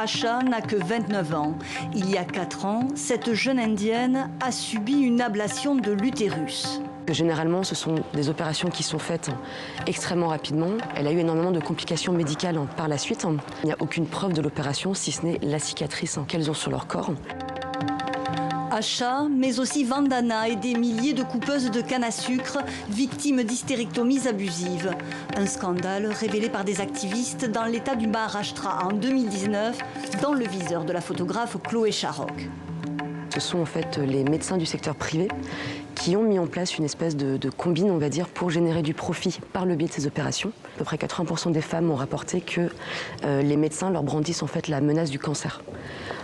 Asha n'a que 29 ans. Il y a 4 ans, cette jeune Indienne a subi une ablation de l'utérus. Généralement, ce sont des opérations qui sont faites extrêmement rapidement. Elle a eu énormément de complications médicales par la suite. Il n'y a aucune preuve de l'opération, si ce n'est la cicatrice qu'elles ont sur leur corps. Asha, mais aussi Vandana et des milliers de coupeuses de canne à sucre victimes d'hystérectomies abusives. Un scandale révélé par des activistes dans l'état du Maharashtra en 2019, dans le viseur de la photographe Chloé Sharrock. Ce sont en fait les médecins du secteur privé qui ont mis en place une espèce de combine, on va dire, pour générer du profit par le biais de ces opérations. À peu près 80% des femmes ont rapporté que les médecins leur brandissent en fait la menace du cancer.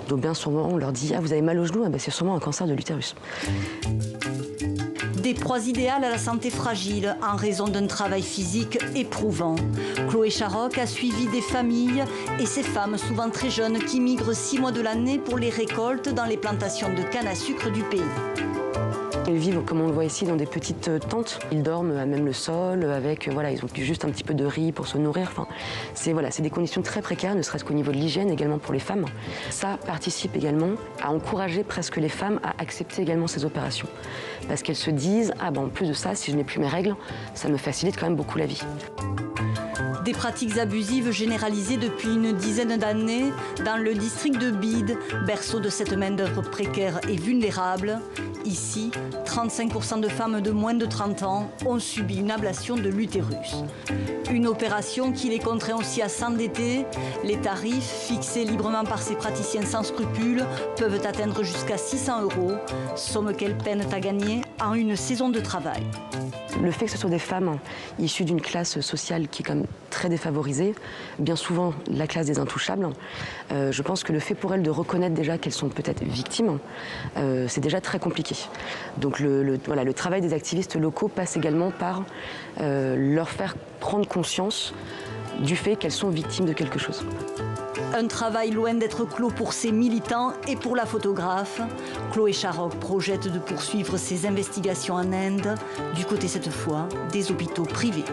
Donc bien souvent, on leur dit « Ah, vous avez mal au genou, c'est sûrement un cancer de l'utérus ». Des proies idéales à la santé fragile en raison d'un travail physique éprouvant. Chloé Sharrock a suivi des familles et ces femmes, souvent très jeunes, qui migrent 6 mois de l'année pour les récoltes dans les plantations de canne à sucre du pays. Ils vivent, comme on le voit ici, dans des petites tentes. Ils dorment à même le sol, avec, ils ont juste un petit peu de riz pour se nourrir. Enfin, c'est des conditions très précaires, ne serait-ce qu'au niveau de l'hygiène, également pour les femmes. Ça participe également à encourager presque les femmes à accepter également ces opérations. Parce qu'elles se disent, en plus de ça, si je n'ai plus mes règles, ça me facilite quand même beaucoup la vie. Des pratiques abusives généralisées depuis une dizaine d'années dans le district de Bide, berceau de cette main-d'œuvre précaire et vulnérable. Ici, 35% de femmes de moins de 30 ans ont subi une ablation de l'utérus. Une opération qui les contraint aussi à s'endetter. Les tarifs, fixés librement par ces praticiens sans scrupules, peuvent atteindre jusqu'à 600 €, somme qu'elles peinent à gagner en une saison de travail. Le fait que ce soit des femmes issues d'une classe sociale qui est quand même très défavorisée, bien souvent la classe des intouchables, je pense que le fait pour elles de reconnaître déjà qu'elles sont peut-être victimes, c'est déjà très compliqué. Donc le travail des activistes locaux passe également par leur faire prendre conscience du fait qu'elles sont victimes de quelque chose. Un travail loin d'être clos pour ces militants et pour la photographe. Chloé Sharrock projette de poursuivre ses investigations en Inde, du côté cette fois des hôpitaux privés.